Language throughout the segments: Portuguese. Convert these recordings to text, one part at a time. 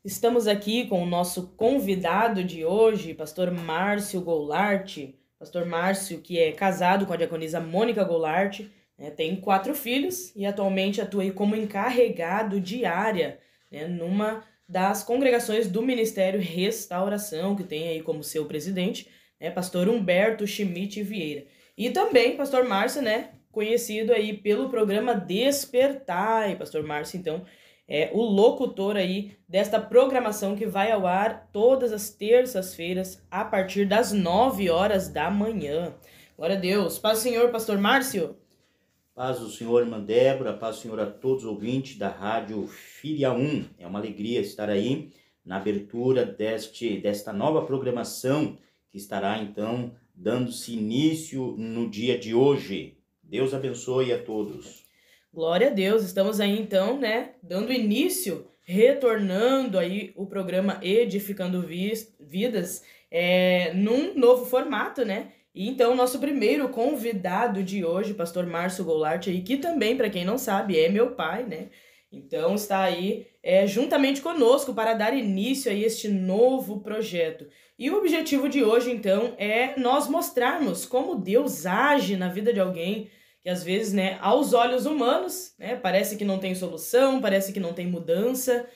Estamos aqui com o nosso convidado de hoje, pastor Márcio Goulart. Pastor Márcio, que é casado com a diaconisa Mônica Goulart, tem 4 filhos e atualmente atua aí como encarregado de área, numa das congregações do Ministério Restauração, que tem aí como seu presidente, pastor Humberto Schmidt Vieira. E também pastor Márcio, conhecido aí pelo programa Despertai. Pastor Márcio, então, é o locutor aí desta programação que vai ao ar todas as terças-feiras a partir das 9 horas da manhã. Glória a Deus. Paz do Senhor, pastor Márcio. Paz do Senhor, irmã Débora, paz do Senhor a todos os ouvintes da Rádio Filha 1. É uma alegria estar aí na abertura desta nova programação que estará então dando-se início no dia de hoje. Deus abençoe a todos. Glória a Deus, estamos aí então, dando início, retornando aí o programa Edificando Vidas, num novo formato, E então, nosso primeiro convidado de hoje, pastor Márcio Goulart, aí, que também, para quem não sabe, é meu pai, Então, está aí juntamente conosco para dar início a este novo projeto. E o objetivo de hoje, então, é nós mostrarmos como Deus age na vida de alguém que às vezes, aos olhos humanos, parece que não tem solução, parece que não tem mudança,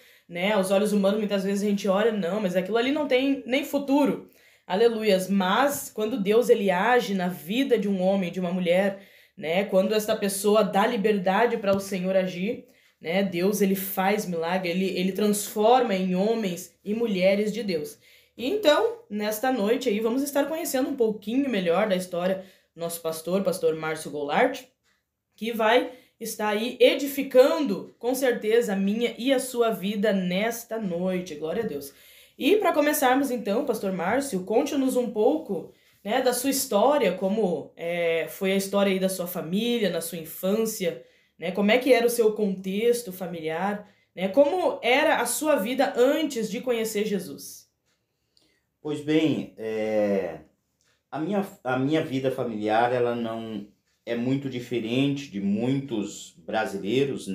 aos olhos humanos muitas vezes a gente olha, não, mas aquilo ali não tem nem futuro, aleluias, mas quando Deus ele age na vida de um homem, de uma mulher, quando esta pessoa dá liberdade para o Senhor agir, Deus ele faz milagre, ele transforma em homens e mulheres de Deus. E então, nesta noite aí, vamos estar conhecendo um pouquinho melhor da história nosso pastor Márcio Goulart, que vai estar aí edificando, com certeza, a minha e a sua vida nesta noite. Glória a Deus. E para começarmos então, pastor Márcio, conte-nos um pouco, da sua história, como foi a história aí da sua família, na sua infância, como é que era o seu contexto familiar, como era a sua vida antes de conhecer Jesus. Pois bem, a minha vida familiar, ela não é muito diferente de muitos brasileiros,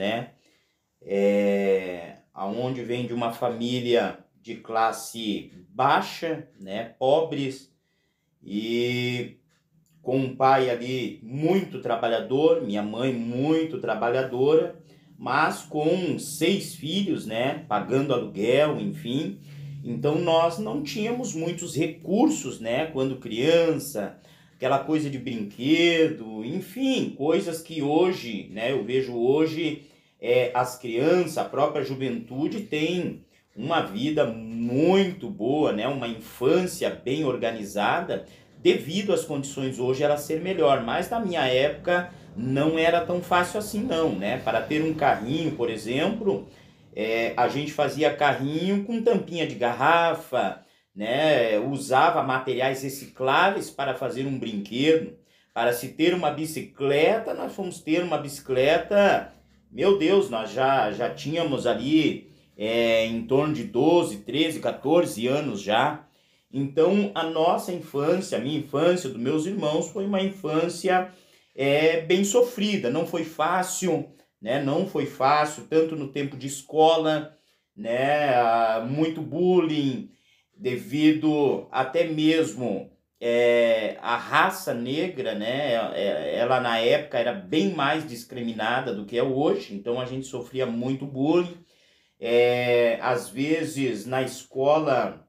Aonde vem de uma família de classe baixa, pobres, e com um pai ali muito trabalhador, minha mãe muito trabalhadora, mas com 6 filhos, pagando aluguel, enfim. Então nós não tínhamos muitos recursos, quando criança, aquela coisa de brinquedo, enfim, coisas que hoje, eu vejo hoje as crianças, a própria juventude tem uma vida muito boa, uma infância bem organizada, devido às condições hoje ela ser melhor, mas na minha época não era tão fácil assim não, Para ter um carrinho, por exemplo, a gente fazia carrinho com tampinha de garrafa, usava materiais recicláveis para fazer um brinquedo. Para se ter uma bicicleta, nós fomos ter uma bicicleta, meu Deus, nós já tínhamos ali em torno de 12, 13, 14 anos já. Então a nossa infância, a minha infância, dos meus irmãos, foi uma infância bem sofrida, não foi fácil, não foi fácil, tanto no tempo de escola, muito bullying, devido até mesmo a raça negra, ela na época era bem mais discriminada do que é hoje, então a gente sofria muito bullying, às vezes na escola,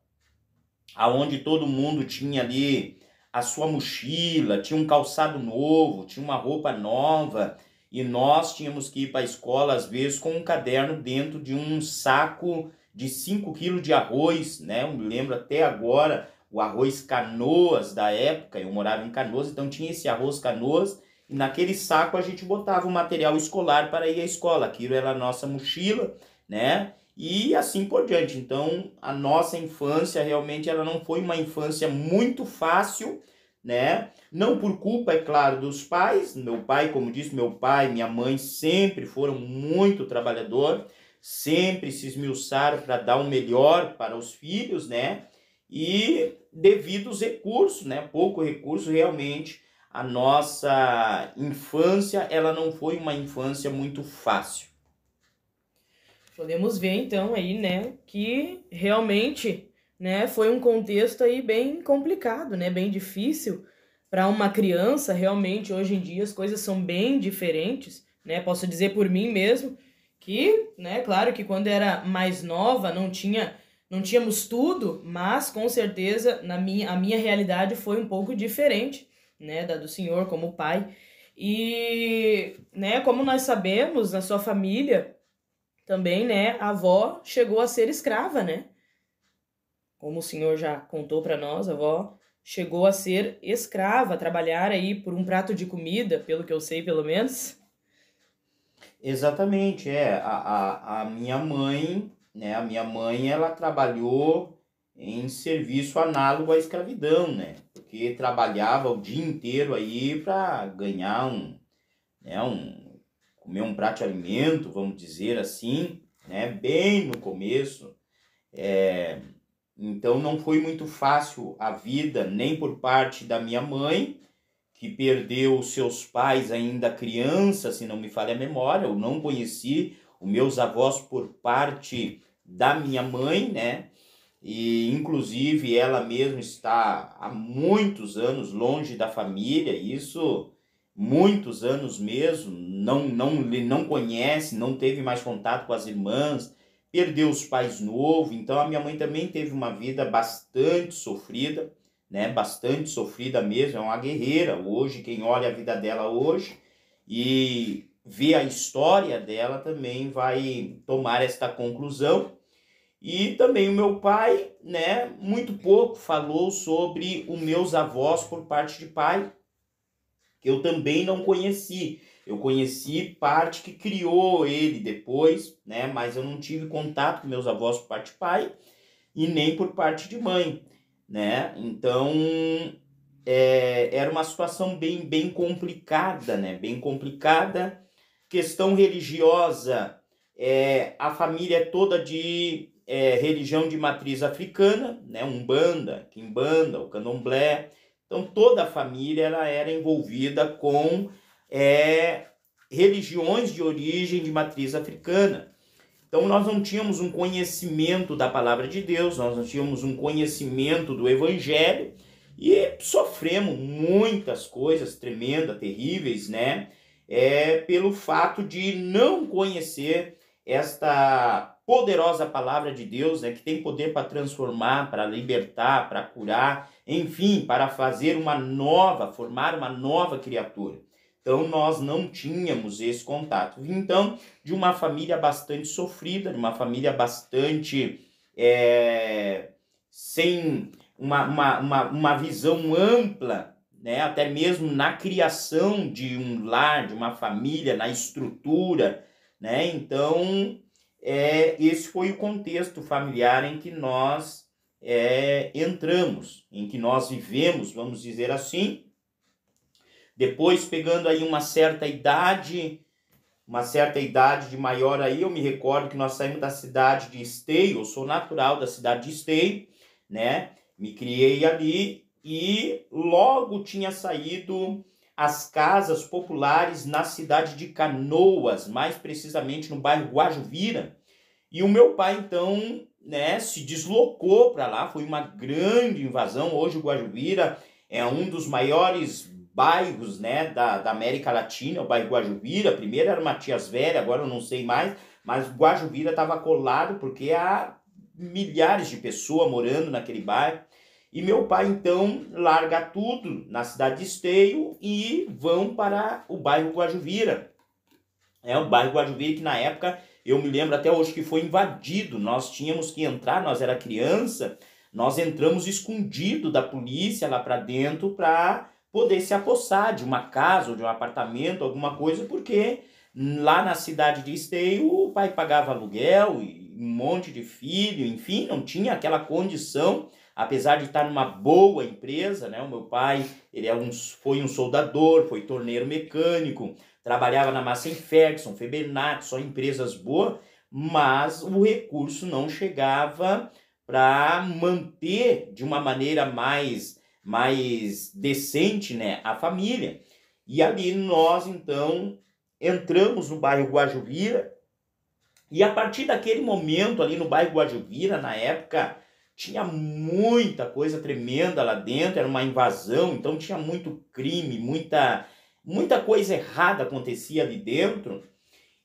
aonde todo mundo tinha ali a sua mochila, tinha um calçado novo, tinha uma roupa nova, e nós tínhamos que ir para a escola, às vezes, com um caderno dentro de um saco de 5 quilos de arroz, Eu me lembro até agora, o arroz Canoas da época, eu morava em Canoas, então tinha esse arroz Canoas, e naquele saco a gente botava o material escolar para ir à escola, aquilo era a nossa mochila, E assim por diante. Então, a nossa infância realmente ela não foi uma infância muito fácil, Não por culpa, é claro, dos pais. Meu pai, como disse, meu pai e minha mãe sempre foram muito trabalhadores, sempre se esmiuçaram para dar o melhor para os filhos, E devido aos recursos, pouco recurso, realmente, a nossa infância, ela não foi uma infância muito fácil. Podemos ver então aí, né, que realmente, né, foi um contexto aí bem complicado, né, bem difícil para uma criança. Realmente hoje em dia as coisas são bem diferentes, né? Posso dizer por mim mesmo que, né, claro que quando era mais nova não tínhamos tudo, mas com certeza a minha realidade foi um pouco diferente, né, da do senhor como pai. E, né, como nós sabemos, na sua família também, né, a avó chegou a ser escrava, né? Como o senhor já contou para nós, a avó chegou a ser escrava, a trabalhar aí por um prato de comida, pelo que eu sei, pelo menos. Exatamente, a minha mãe, né, a minha mãe, ela trabalhou em serviço análogo à escravidão, né, porque trabalhava o dia inteiro aí para ganhar comer um prato de alimento, vamos dizer assim, né, bem no começo. Então não foi muito fácil a vida, nem por parte da minha mãe, que perdeu seus pais ainda criança, se não me falha a memória. Eu não conheci os meus avós por parte da minha mãe, né? E inclusive ela mesma está há muitos anos longe da família, isso muitos anos mesmo, não conhece, não teve mais contato com as irmãs, perdeu os pais novo. Então a minha mãe também teve uma vida bastante sofrida, né? Bastante sofrida mesmo, é uma guerreira. Hoje, quem olha a vida dela hoje e vê a história dela também vai tomar esta conclusão. E também o meu pai, né, muito pouco falou sobre os meus avós por parte de pai, que eu também não conheci. Eu conheci parte que criou ele depois, né, mas eu não tive contato com meus avós por parte de pai e nem por parte de mãe, né? Então, era uma situação bem complicada, né? Bem complicada. Questão religiosa, a família é toda de religião de matriz africana, né? Umbanda, Quimbanda, o Candomblé. Então toda a família ela era envolvida com religiões de origem de matriz africana. Então nós não tínhamos um conhecimento da palavra de Deus, nós não tínhamos um conhecimento do evangelho e sofremos muitas coisas tremendas, terríveis, né? Pelo fato de não conhecer esta poderosa palavra de Deus, né, que tem poder para transformar, para libertar, para curar, enfim, para formar uma nova criatura. Então nós não tínhamos esse contato. Então, de uma família bastante sofrida, de uma família bastante sem uma visão ampla, né, até mesmo na criação de um lar, de uma família, na estrutura, né? Então, esse foi o contexto familiar em que nós entramos, em que nós vivemos, vamos dizer assim. Depois, pegando aí uma certa idade de maior aí, eu me recordo que nós saímos da cidade de Esteio. Eu sou natural da cidade de Esteio, né? Me criei ali e logo tinha saído as casas populares na cidade de Canoas, mais precisamente no bairro Guajuvira. E o meu pai, então, né, se deslocou para lá. Foi uma grande invasão. Hoje o Guajuvira é um dos maiores bairros, né, da América Latina, o bairro Guajuvira. Primeiro era Matias Velho, agora eu não sei mais, mas Guajuvira estava colado porque há milhares de pessoas morando naquele bairro. E meu pai, então, larga tudo na cidade de Esteio e vão para o bairro Guajuvira. O bairro Guajuvira que na época, eu me lembro até hoje que foi invadido. Nós tínhamos que entrar, nós era criança, nós entramos escondido da polícia lá para dentro para poder se apossar de uma casa ou de um apartamento, alguma coisa, porque lá na cidade de Esteio o pai pagava aluguel e um monte de filho, enfim, não tinha aquela condição. Apesar de estar numa boa empresa, né? O meu pai foi um soldador, foi torneiro mecânico, trabalhava na Massey Ferguson, Febernat, só empresas boas, mas o recurso não chegava para manter de uma maneira mais decente, né, a família. E ali nós, então, entramos no bairro Guajuvira E a partir daquele momento, ali no bairro Guajuvira, na época, tinha muita coisa tremenda lá dentro, era uma invasão, então tinha muito crime, muita coisa errada acontecia ali dentro.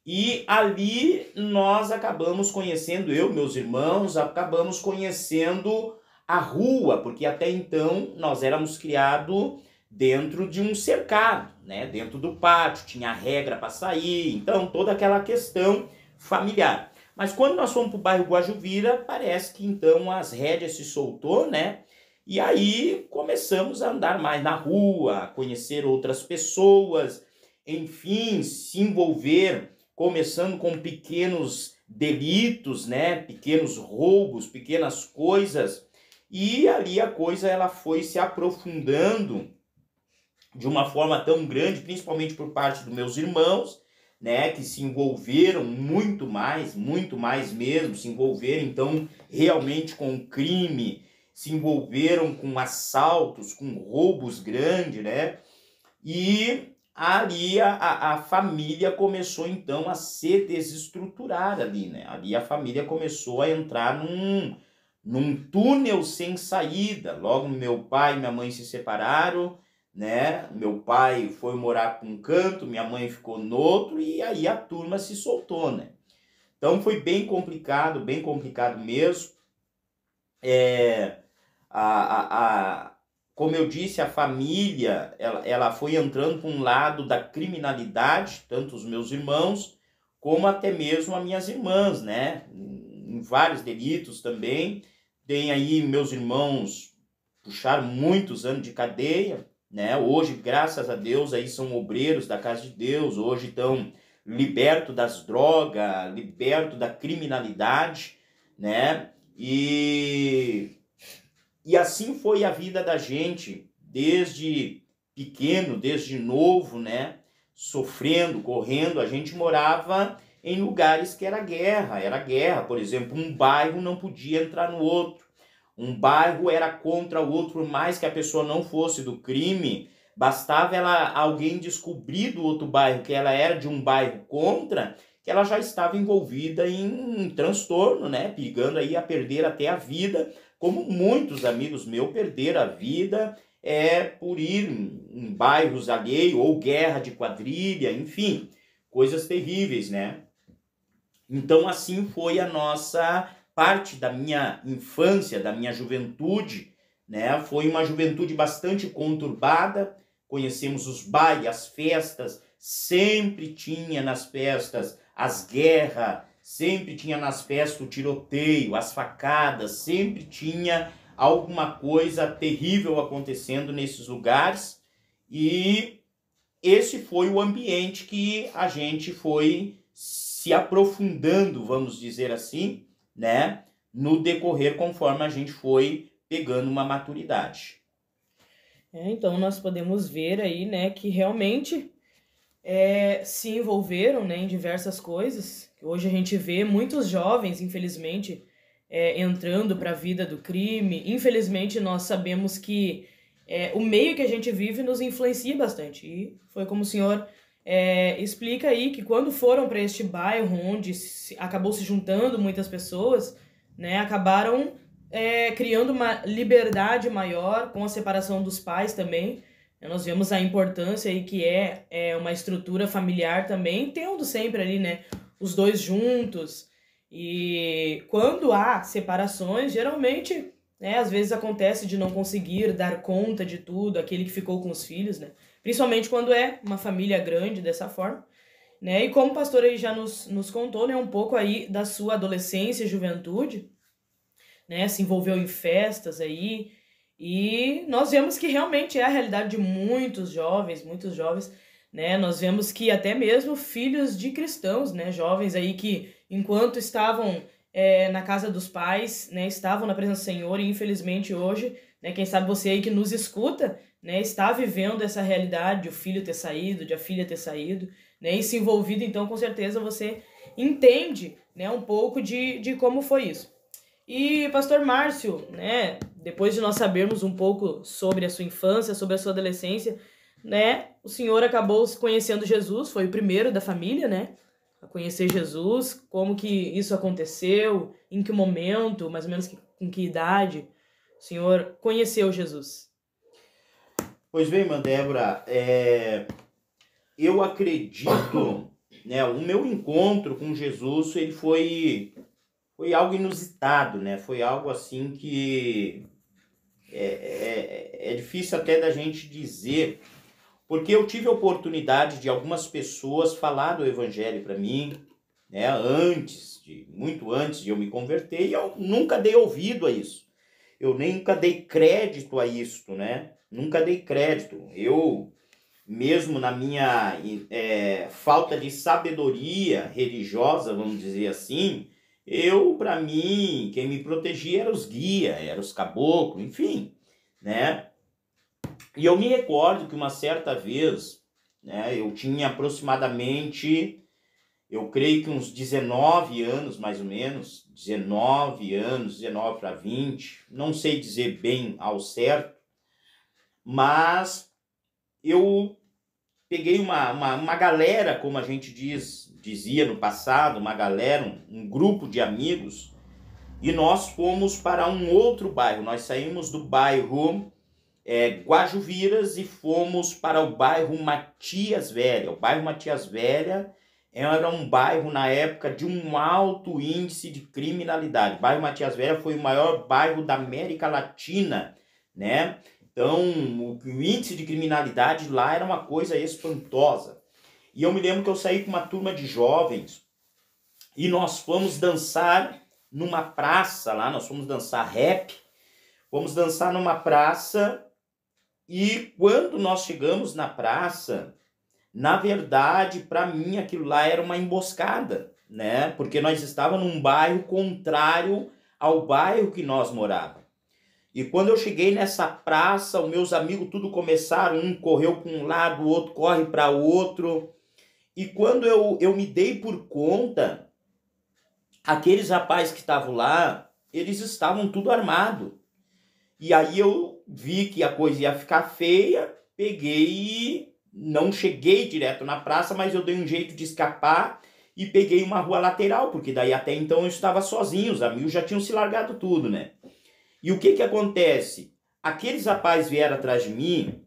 E ali nós acabamos conhecendo, eu, meus irmãos, acabamos conhecendo a rua, porque até então nós éramos criados dentro de um cercado, né? Dentro do pátio, tinha regra para sair, então toda aquela questão familiar. Mas quando nós fomos para o bairro Guajuvira, parece que então as rédeas se soltou, né? E aí começamos a andar mais na rua, a conhecer outras pessoas, enfim, se envolver, começando com pequenos delitos, né? Pequenos roubos, pequenas coisas. E ali a coisa ela foi se aprofundando de uma forma tão grande, principalmente por parte dos meus irmãos, né, que se envolveram muito mais mesmo, se envolveram então realmente com crime, se envolveram com assaltos, com roubos grandes, né, e ali a família começou então a se desestruturar ali, né, ali a família começou a entrar num túnel sem saída. Logo meu pai e minha mãe se separaram, né? Meu pai foi morar para um canto, minha mãe ficou no outro, e aí a turma se soltou, né? Então foi bem complicado mesmo. Como eu disse, a família ela foi entrando para um lado da criminalidade, tanto os meus irmãos, como até mesmo as minhas irmãs, né? Em vários delitos também. Tem aí meus irmãos puxaram muitos anos de cadeia, né? Hoje, graças a Deus, aí são obreiros da casa de Deus, hoje estão libertos das drogas, libertos da criminalidade, né? E assim foi a vida da gente, desde pequeno, desde novo, né? Sofrendo, correndo, a gente morava em lugares que era guerra, por exemplo, um bairro não podia entrar no outro. Um bairro era contra o outro, por mais que a pessoa não fosse do crime, bastava alguém descobrir do outro bairro que ela era de um bairro contra, que ela já estava envolvida em transtorno, né? Perigando aí a perder até a vida, como muitos amigos meus perderam a vida por ir em bairros alheios, ou guerra de quadrilha, enfim, coisas terríveis, né? Então assim foi a nossa parte da minha infância, da minha juventude, né? Foi uma juventude bastante conturbada. Conhecemos os bailes, as festas, sempre tinha nas festas as guerras, sempre tinha nas festas o tiroteio, as facadas, sempre tinha alguma coisa terrível acontecendo nesses lugares. E esse foi o ambiente que a gente foi se aprofundando, vamos dizer assim, né, no decorrer conforme a gente foi pegando uma maturidade. Então nós podemos ver aí, né, que realmente se envolveram, né, em diversas coisas. Hoje a gente vê muitos jovens, infelizmente, entrando para a vida do crime. Infelizmente nós sabemos que o meio que a gente vive nos influencia bastante. E foi como o senhor explica aí, que quando foram para este bairro onde acabou se juntando muitas pessoas, né, acabaram criando uma liberdade maior com a separação dos pais também. Nós vemos a importância aí que é uma estrutura familiar também, tendo sempre ali, né, os dois juntos. E quando há separações, geralmente, né, às vezes acontece de não conseguir dar conta de tudo, aquele que ficou com os filhos, né? Principalmente quando é uma família grande dessa forma, né? E como o pastor aí já nos contou, né, um pouco aí da sua adolescência e juventude, né, se envolveu em festas aí, e nós vemos que realmente é a realidade de muitos jovens, né? Nós vemos que até mesmo filhos de cristãos, né, jovens aí que enquanto estavam na casa dos pais, né, estavam na presença do Senhor, e infelizmente hoje, né, quem sabe você aí que nos escuta, né, está vivendo essa realidade de o filho ter saído, de a filha ter saído, né, e se envolvido, então com certeza você entende, né, um pouco de como foi isso. E pastor Márcio, né, depois de nós sabermos um pouco sobre a sua infância, sobre a sua adolescência, né, o senhor acabou conhecendo Jesus, foi o primeiro da família, né, a conhecer Jesus? Como que isso aconteceu? Em que momento, mais ou menos com que idade o senhor conheceu Jesus? Pois bem, irmã Débora, eu acredito, né, o meu encontro com Jesus, ele foi algo inusitado, né? Foi algo assim que é difícil até da gente dizer, porque eu tive a oportunidade de algumas pessoas falar do evangelho para mim, né, muito antes de eu me converter, e eu nunca dei ouvido a isso. Eu nunca dei crédito a isso, né? Nunca dei crédito. Eu, mesmo na minha falta de sabedoria religiosa, vamos dizer assim, para mim, quem me protegia eram os guias, eram os caboclos, enfim, né? E eu me recordo que uma certa vez, né, eu tinha aproximadamente, eu creio que uns 19 anos, mais ou menos, 19 anos, 19 para 20, não sei dizer bem ao certo, mas eu peguei uma galera, como a gente dizia no passado, uma galera, um grupo de amigos, e nós fomos para um outro bairro. Nós saímos do bairro Guajuviras e fomos para o bairro Matias Velha. O bairro Matias Velha era um bairro, na época, de um alto índice de criminalidade. O bairro Matias Velha foi o maior bairro da América Latina, né? Então, o índice de criminalidade lá era uma coisa espantosa. E eu me lembro que eu saí com uma turma de jovens e nós fomos dançar numa praça lá, nós fomos dançar rap, fomos dançar numa praça, e quando nós chegamos na praça, na verdade, para mim, aquilo lá era uma emboscada, né? Porque nós estávamos num bairro contrário ao bairro que nós morávamos. E quando eu cheguei nessa praça, os meus amigos tudo começaram, um correu para um lado, o outro corre para o outro. E quando eu me dei por conta, aqueles rapazes que estavam lá, eles estavam tudo armado. E aí eu vi que a coisa ia ficar feia, peguei e não cheguei direto na praça, mas eu dei um jeito de escapar e peguei uma rua lateral, porque daí até então eu estava sozinho, os amigos já tinham se largado tudo, né? E o que acontece? Aqueles rapazes vieram atrás de mim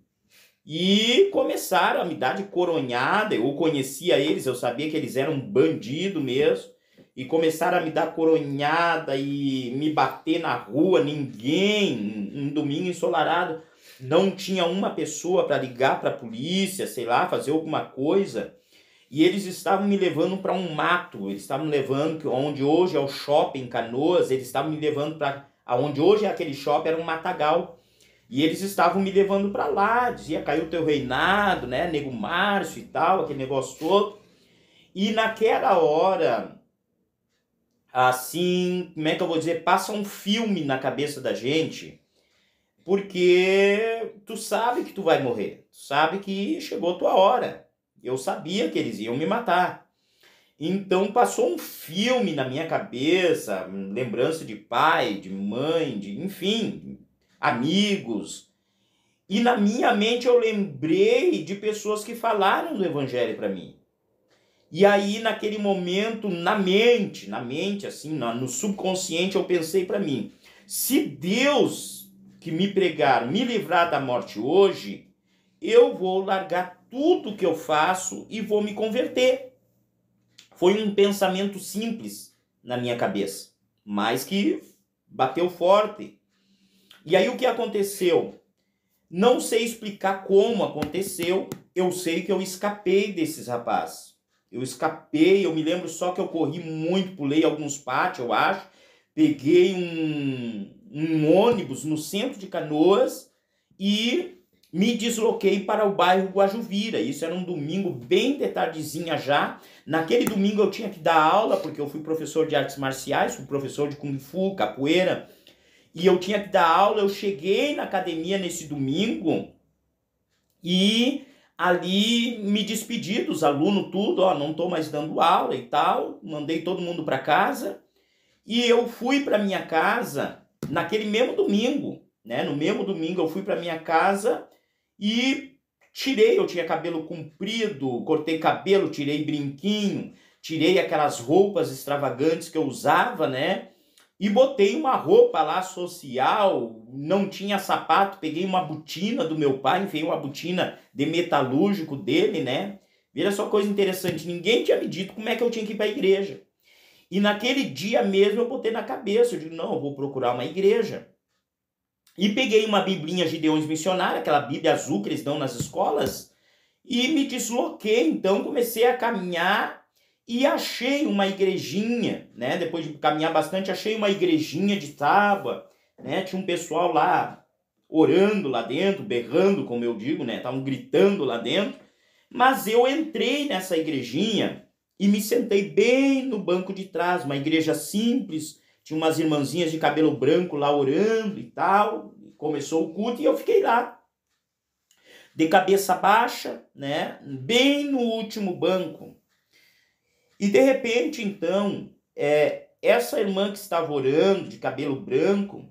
e começaram a me dar de coronhada. Eu conhecia eles, eu sabia que eles eram bandido mesmo. E começaram a me dar coronhada e me bater na rua. Ninguém, um domingo ensolarado, não tinha uma pessoa para ligar para a polícia, sei lá, fazer alguma coisa. E eles estavam me levando para um mato. Eles estavam me levando, onde hoje é o shopping Canoas, eles estavam me levando para... Onde hoje é aquele shopping, era um matagal. E eles estavam me levando para lá, dizia, caiu o teu reinado, né, Nego Márcio e tal, aquele negócio todo. E naquela hora, assim, como é que eu vou dizer, passa um filme na cabeça da gente, porque tu sabe que tu vai morrer, tu sabe que chegou a tua hora. Eu sabia que eles iam me matar. Então passou um filme na minha cabeça, lembrança de pai, de mãe, de enfim, amigos. E na minha mente eu lembrei de pessoas que falaram do evangelho para mim. E aí naquele momento, na mente assim, no subconsciente eu pensei para mim, se Deus que me pregaram me livrar da morte hoje, eu vou largar tudo que eu faço e vou me converter. Foi um pensamento simples na minha cabeça, mas que bateu forte. E aí o que aconteceu? Não sei explicar como aconteceu, eu sei que eu escapei desses rapazes. Eu escapei, eu me lembro só que eu corri muito, pulei alguns pátios, eu acho, peguei um ônibus no centro de Canoas e me desloquei para o bairro Guajuvira. Isso era um domingo bem de tardezinha já. Naquele domingo eu tinha que dar aula, porque eu fui professor de artes marciais, fui professor de Kung Fu, capoeira, e eu tinha que dar aula. Eu cheguei na academia nesse domingo e ali me despedi dos alunos, tudo, ó, não estou mais dando aula e tal, mandei todo mundo para casa, e eu fui para minha casa naquele mesmo domingo, né? No mesmo domingo eu fui para minha casa e eu tinha cabelo comprido, cortei cabelo, tirei brinquinho, tirei aquelas roupas extravagantes que eu usava, né? E botei uma roupa lá social, não tinha sapato, peguei uma botina do meu pai, enfiei uma botina de metalúrgico dele, né? Veja só coisa interessante, ninguém tinha me dito como é que eu tinha que ir para a igreja. E naquele dia mesmo eu botei na cabeça, eu digo, não, eu vou procurar uma igreja. E peguei uma biblinha Gideões Missionária, aquela bíblia azul que eles dão nas escolas, e me desloquei, então comecei a caminhar e achei uma igrejinha, né? Depois de caminhar bastante, achei uma igrejinha de tábua, né? Tinha um pessoal lá orando lá dentro, berrando, como eu digo, né? Estavam gritando lá dentro. Mas eu entrei nessa igrejinha e me sentei bem no banco de trás, uma igreja simples, tinha umas irmãzinhas de cabelo branco lá orando e tal. Começou o culto e eu fiquei lá, de cabeça baixa, né? Bem no último banco. E de repente, então, essa irmã que estava orando, de cabelo branco,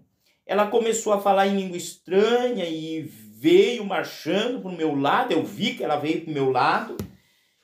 ela começou a falar em língua estranha e veio marchando para o meu lado. Eu vi que ela veio para o meu lado.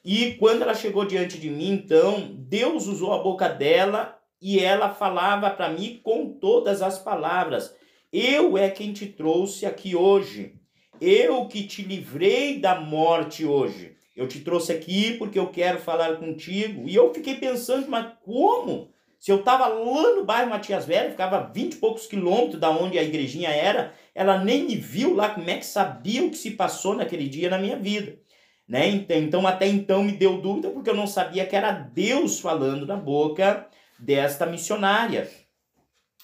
E quando ela chegou diante de mim, então, Deus usou a boca dela e ela falava para mim com todas as palavras. Eu é quem te trouxe aqui hoje. Eu que te livrei da morte hoje. Eu te trouxe aqui porque eu quero falar contigo. E eu fiquei pensando, mas como? Se eu estava lá no bairro Matias Velho, ficava 20 e poucos quilômetros da onde a igrejinha era, ela nem me viu lá, como é que sabia o que se passou naquele dia na minha vida? Né? Então, até então me deu dúvida, porque eu não sabia que era Deus falando na boca desta missionária.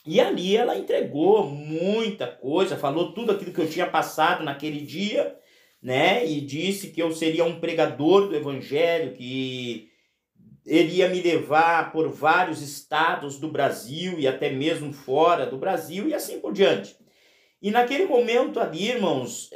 E ali ela entregou muita coisa, falou tudo aquilo que eu tinha passado naquele dia, né? E disse que eu seria um pregador do evangelho, que ele ia me levar por vários estados do Brasil e até mesmo fora do Brasil e assim por diante. E naquele momento ali, irmãos,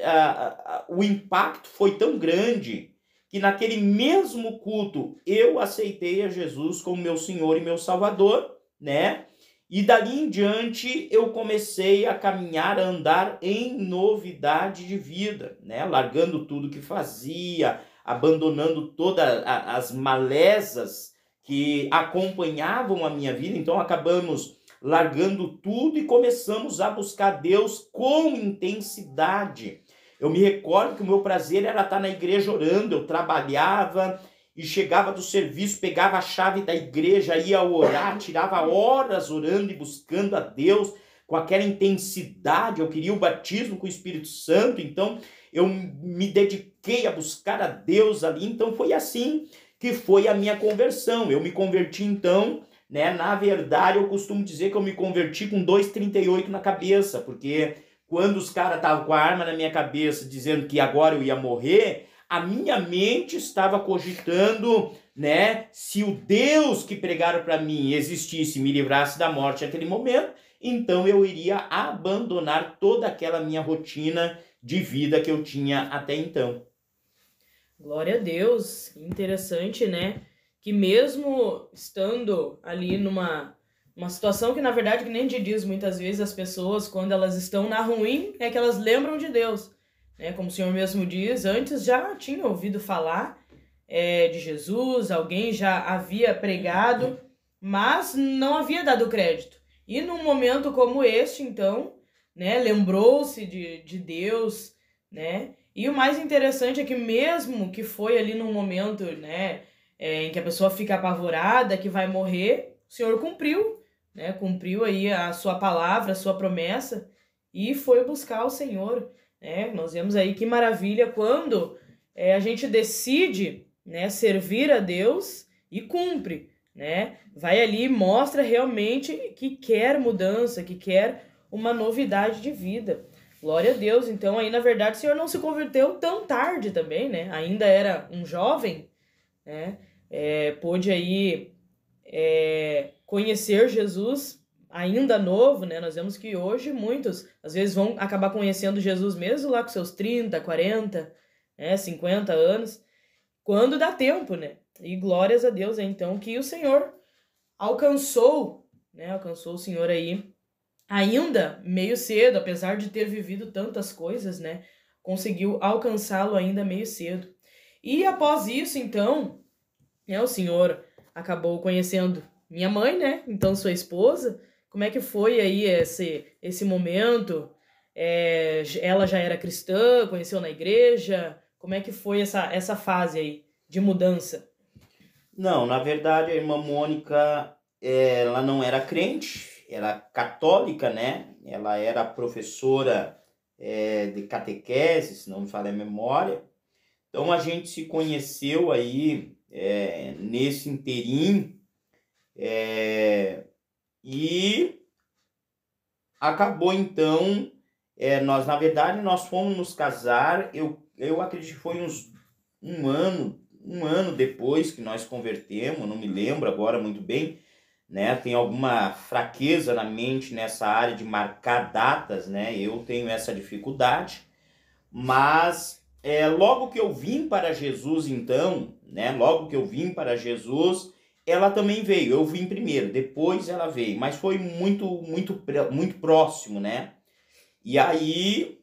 o impacto foi tão grande que naquele mesmo culto eu aceitei a Jesus como meu Senhor e meu Salvador, né? E dali em diante eu comecei a caminhar, a andar em novidade de vida, né? Largando tudo que fazia, abandonando todas as malezas que acompanhavam a minha vida. Então acabamos largando tudo e começamos a buscar Deus com intensidade. Eu me recordo que o meu prazer era estar na igreja orando. Eu trabalhava e chegava do serviço, pegava a chave da igreja, ia orar, tirava horas orando e buscando a Deus com aquela intensidade. Eu queria o batismo com o Espírito Santo, então eu me dediquei a buscar a Deus ali. Então foi assim que foi a minha conversão. Eu me converti então, né? Na verdade, eu costumo dizer que eu me converti com 2,38 na cabeça, porque quando os caras estavam com a arma na minha cabeça dizendo que agora eu ia morrer, a minha mente estava cogitando, né? Se o Deus que pregaram para mim existisse e me livrasse da morte naquele momento, então eu iria abandonar toda aquela minha rotina de vida que eu tinha até então. Glória a Deus, interessante, né? Que mesmo estando ali numa situação que, na verdade, que nem te diz, muitas vezes as pessoas, quando elas estão na ruim, é que elas lembram de Deus. Né? Como o Senhor mesmo diz, antes já tinha ouvido falar de Jesus, alguém já havia pregado, mas não havia dado crédito. E num momento como este, então, né, lembrou-se de Deus, né? E o mais interessante é que mesmo que foi ali num momento, né, em que a pessoa fica apavorada, que vai morrer, o Senhor cumpriu, né? Cumpriu aí a sua palavra, a sua promessa e foi buscar o Senhor, né? Nós vemos aí que maravilha quando a gente decide, né, servir a Deus e cumpre, né? Vai ali e mostra realmente que quer mudança, que quer uma novidade de vida. Glória a Deus. Então aí na verdade o Senhor não se converteu tão tarde também, né? Ainda era um jovem, né? Pôde aí conhecer Jesus ainda novo, né? Nós vemos que hoje muitos, às vezes, vão acabar conhecendo Jesus mesmo lá com seus 30, 40, 50 anos, quando dá tempo, né? E glórias a Deus, então, que o Senhor alcançou, né? Alcançou o Senhor aí ainda meio cedo, apesar de ter vivido tantas coisas, né? Conseguiu alcançá-lo ainda meio cedo. E após isso, então, o Senhor acabou conhecendo minha mãe, né? Então, sua esposa. Como é que foi aí esse momento? Ela já era cristã, conheceu na igreja? Como é que foi essa fase aí de mudança? Não, na verdade a irmã Mônica, ela não era crente, era católica, né? Ela era professora de catequese, se não me falha a memória. Então a gente se conheceu aí nesse interim e acabou então, na verdade nós fomos nos casar, eu acredito que foi um ano depois que nós convertemos, não me lembro agora muito bem, né? Tem alguma fraqueza na mente nessa área de marcar datas, né? Eu tenho essa dificuldade, mas logo que eu vim para Jesus, então, né? Logo que eu vim para Jesus, ela também veio. Eu vim primeiro, depois ela veio, mas foi muito próximo, né? E aí,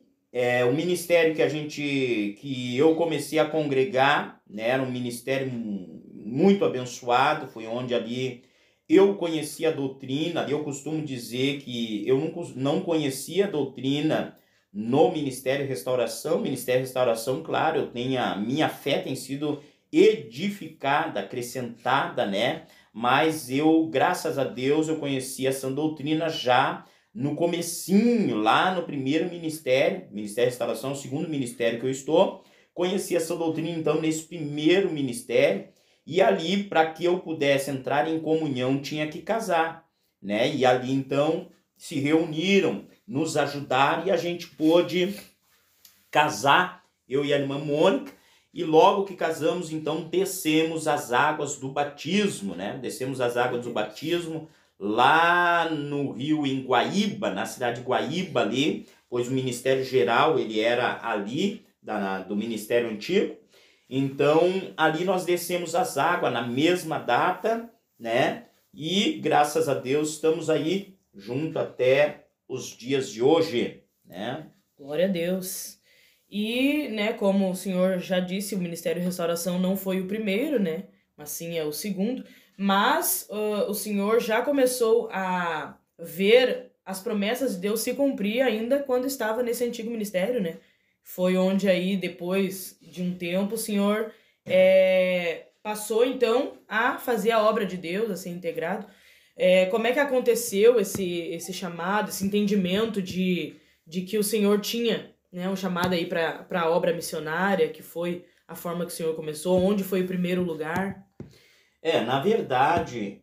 o ministério que eu comecei a congregar, né? Era um ministério muito abençoado, foi onde ali eu conheci a doutrina. Eu costumo dizer que eu não conhecia a doutrina no Ministério Restauração. Ministério Restauração, claro, minha fé tem sido edificada, acrescentada, né? Mas eu, graças a Deus, eu conheci essa doutrina já no comecinho, lá no primeiro ministério, Ministério Restauração, o segundo ministério que eu estou. Conheci essa doutrina, então, nesse primeiro ministério. E ali, para que eu pudesse entrar em comunhão, tinha que casar, né? E ali, então, se reuniram, nos ajudaram e a gente pôde casar, eu e a irmã Mônica. E logo que casamos, então, descemos as águas do batismo, né? Descemos as águas do batismo lá no rio, em Guaíba, na cidade de Guaíba ali, pois o Ministério Geral, ele era ali, do Ministério Antigo. Então, ali nós descemos as águas na mesma data, né? E, graças a Deus, estamos aí junto até os dias de hoje, né? Glória a Deus. E, né, como o senhor já disse, o Ministério Restauração não foi o primeiro, né? Mas sim é o segundo. Mas o senhor já começou a ver as promessas de Deus se cumprir ainda quando estava nesse antigo ministério, né? Foi onde aí, depois de um tempo, o senhor passou, então, a fazer a obra de Deus, a ser integrado. Como é que aconteceu esse chamado, esse entendimento de que o senhor tinha, né, um chamado aí para a obra missionária, que foi a forma que o senhor começou, onde foi o primeiro lugar? Na verdade,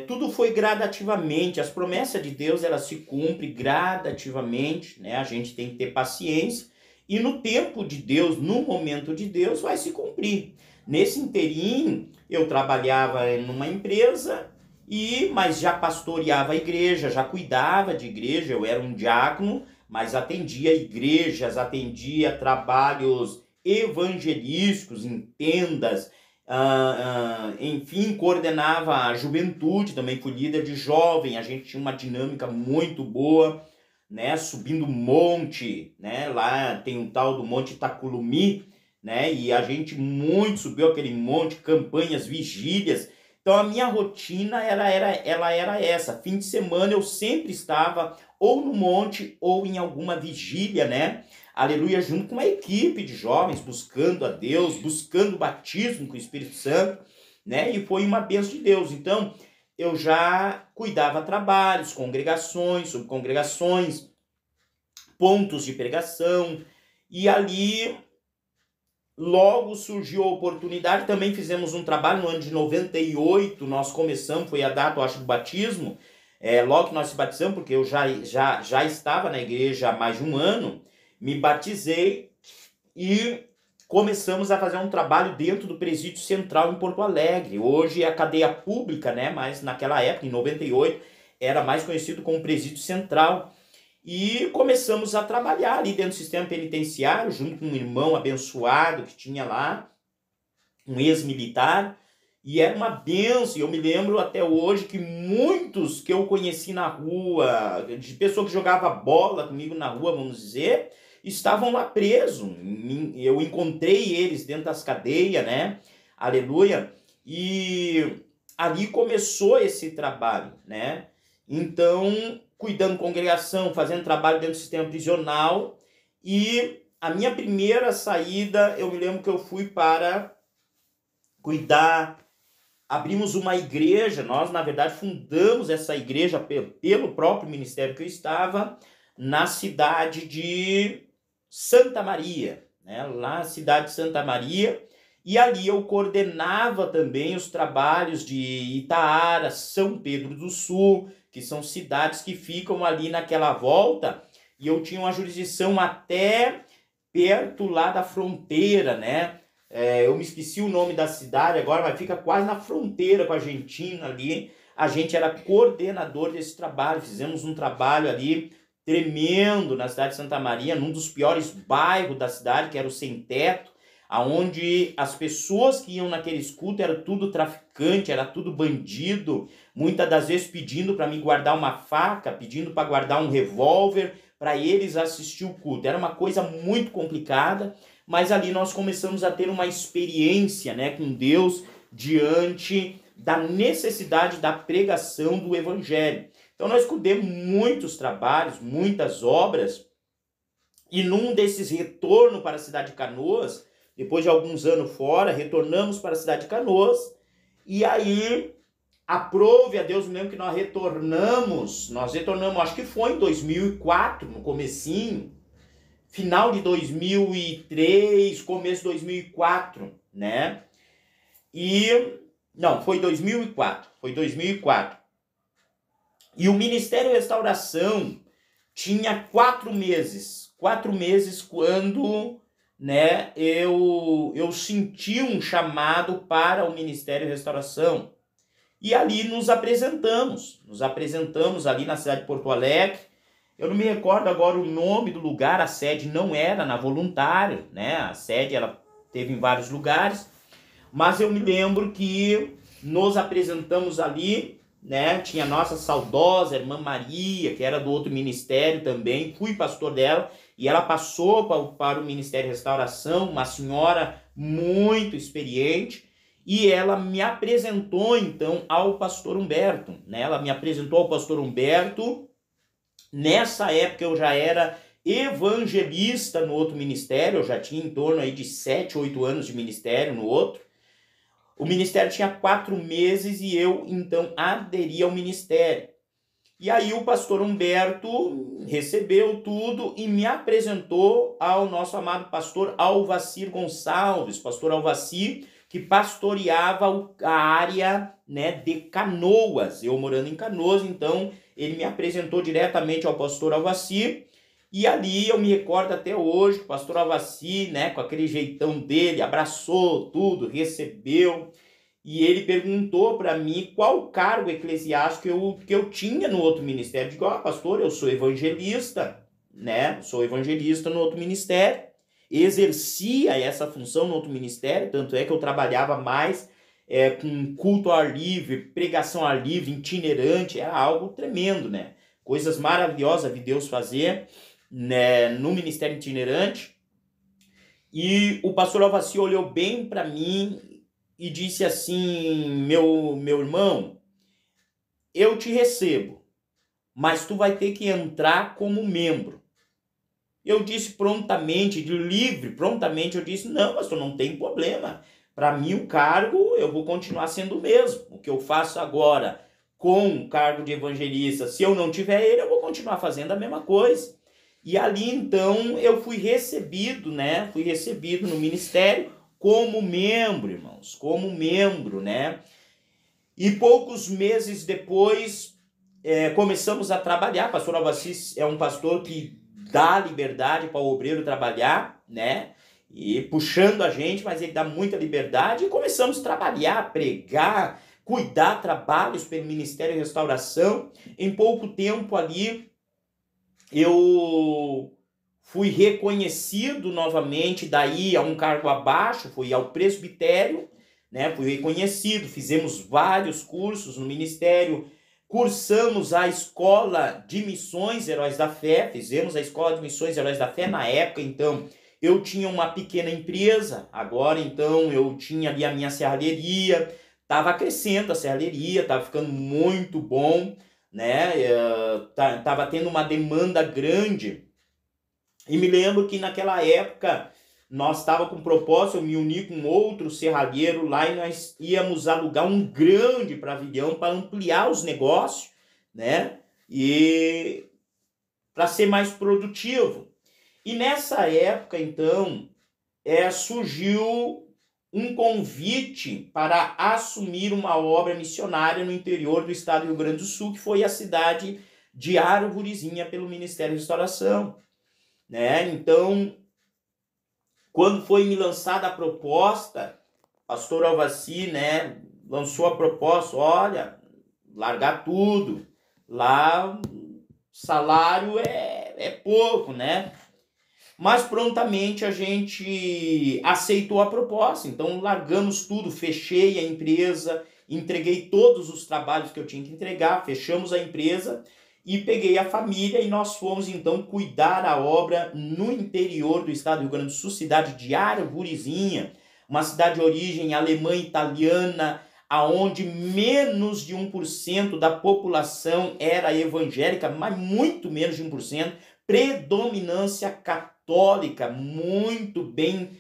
tudo foi gradativamente. As promessas de Deus, elas se cumprem gradativamente, né? A gente tem que ter paciência. E no tempo de Deus, no momento de Deus, vai se cumprir. Nesse interim, eu trabalhava numa empresa, mas já pastoreava a igreja, já cuidava de igreja. Eu era um diácono, mas atendia igrejas, atendia trabalhos evangelísticos em tendas, enfim, coordenava a juventude, também fui líder de jovem. A gente tinha uma dinâmica muito boa, né, subindo monte, né, lá tem um tal do Monte Itaculumi, né, e a gente muito subiu aquele monte, campanhas, vigílias. Então a minha rotina ela era essa, fim de semana eu sempre estava ou no monte ou em alguma vigília, né, aleluia, junto com uma equipe de jovens, buscando a Deus, buscando o batismo com o Espírito Santo, né, e foi uma bênção de Deus. Então, eu já cuidava trabalhos, congregações, subcongregações, pontos de pregação, e ali logo surgiu a oportunidade. Também fizemos um trabalho no ano de 98, nós começamos, foi a data, eu acho, do batismo, logo que nós se batizamos, porque eu já estava na igreja há mais de um ano, me batizei e começamos a fazer um trabalho dentro do Presídio Central em Porto Alegre. Hoje é a cadeia pública, né? Mas naquela época, em 98, era mais conhecido como Presídio Central. E começamos a trabalhar ali dentro do sistema penitenciário, junto com um irmão abençoado que tinha lá, um ex-militar, e era uma benção. Eu me lembro até hoje que muitos que eu conheci na rua, de pessoas que jogavam bola comigo na rua, vamos dizer, estavam lá presos. Eu encontrei eles dentro das cadeias, né? Aleluia. E ali começou esse trabalho, né? Então, cuidando da congregação, fazendo trabalho dentro do sistema prisional. E a minha primeira saída, eu me lembro que eu fui para cuidar, abrimos uma igreja, nós na verdade fundamos essa igreja pelo próprio ministério que eu estava, na cidade de Santa Maria, né? Lá na cidade de Santa Maria, e ali eu coordenava também os trabalhos de Itaara, São Pedro do Sul, que são cidades que ficam ali naquela volta, e eu tinha uma jurisdição até perto lá da fronteira, né? Eu me esqueci o nome da cidade agora, mas fica quase na fronteira com a Argentina ali. A gente era coordenador desse trabalho, fizemos um trabalho ali tremendo na cidade de Santa Maria, num dos piores bairros da cidade, que era o Sem Teto, aonde as pessoas que iam naqueles cultos era tudo traficante, era tudo bandido, muitas das vezes pedindo para me guardar uma faca, pedindo para guardar um revólver, para eles assistir o culto. Era uma coisa muito complicada, mas ali nós começamos a ter uma experiência, né, com Deus diante da necessidade da pregação do evangelho. Então nós cuidamos muitos trabalhos, muitas obras, e num desses retornos para a cidade de Canoas, depois de alguns anos fora, retornamos para a cidade de Canoas, e aí, aprove a Deus, me lembro que nós retornamos, acho que foi em 2004, no comecinho, final de 2003, começo de 2004, né? Foi 2004. E o Ministério Restauração tinha 4 meses quando, né, eu senti um chamado para o Ministério Restauração. E ali nos apresentamos ali na cidade de Porto Alegre. Eu não me recordo agora o nome do lugar, a sede não era na Voluntário, né? A sede ela teve em vários lugares, mas eu me lembro que nos apresentamos ali, né? Tinha a nossa saudosa irmã Maria, que era do outro ministério também, fui pastor dela, e ela passou para o Ministério de Restauração, uma senhora muito experiente, e ela me apresentou então ao pastor Humberto, né? Ela me apresentou ao pastor Humberto. Nessa época eu já era evangelista no outro ministério, eu já tinha em torno aí de 7, 8 anos de ministério no outro. O ministério tinha 4 meses e eu então aderi ao ministério. E aí o pastor Humberto recebeu tudo e me apresentou ao nosso amado pastor Alvacir Gonçalves, pastor Alvacir, que pastoreava a área, né, de Canoas, eu morando em Canoas, então ele me apresentou diretamente ao pastor Alvacir, e ali eu me recordo até hoje, o pastor Alvacir, né, com aquele jeitão dele, abraçou tudo, recebeu, e ele perguntou para mim qual cargo eclesiástico que eu tinha no outro ministério. Eu digo, pastor, eu sou evangelista, né, sou evangelista no outro ministério, exercia essa função no outro ministério, tanto é que eu trabalhava mais com culto ao ar livre, pregação ao ar livre, itinerante, era algo tremendo, né? Coisas maravilhosas vi Deus fazer, né, no ministério itinerante. E o pastor Alvacir olhou bem para mim e disse assim, meu irmão, eu te recebo, mas tu vai ter que entrar como membro. Eu disse prontamente, eu disse, não, pastor, não tem problema. Para mim, o cargo, eu vou continuar sendo o mesmo. O que eu faço agora com o cargo de evangelista, se eu não tiver ele, eu vou continuar fazendo a mesma coisa. E ali, então, eu fui recebido, né? Fui recebido no ministério como membro, irmãos, como membro, né? E poucos meses depois, começamos a trabalhar. Pastor Alvacir é um pastor que dá liberdade para o obreiro trabalhar, né? E puxando a gente, mas ele dá muita liberdade. E começamos a trabalhar, pregar, cuidar trabalhos pelo Ministério de Restauração. Em pouco tempo ali, eu fui reconhecido novamente, daí a um cargo abaixo, fui ao presbitério, né? Fui reconhecido, fizemos vários cursos no ministério, cursamos a Escola de Missões Heróis da Fé, fizemos a Escola de Missões Heróis da Fé na época, então eu tinha uma pequena empresa, agora então eu tinha ali a minha serralheria, Estava crescendo a serralheria, estava ficando muito bom, né? Tava tendo uma demanda grande. E me lembro que naquela época nós estávamos com propósito, eu me uni com outro serralheiro lá e nós íamos alugar um grande pavilhão para ampliar os negócios, né? E para ser mais produtivo. E nessa época, então, surgiu um convite para assumir uma obra missionária no interior do estado do Rio Grande do Sul, que foi a cidade de Arvorezinha, pelo Ministério da Restauração, né? Então, quando foi me lançada a proposta, pastor Alvaci, né, lançou a proposta, olha, largar tudo, lá salário é pouco, né? Mas prontamente a gente aceitou a proposta, então largamos tudo, fechei a empresa, entreguei todos os trabalhos que eu tinha que entregar, fechamos a empresa e peguei a família e nós fomos então cuidar a obra no interior do estado do Rio Grande do Sul, cidade de Arvorezinha, uma cidade de origem alemã italiana, aonde menos de 1% da população era evangélica, mas muito menos de 1%, predominância católica, muito bem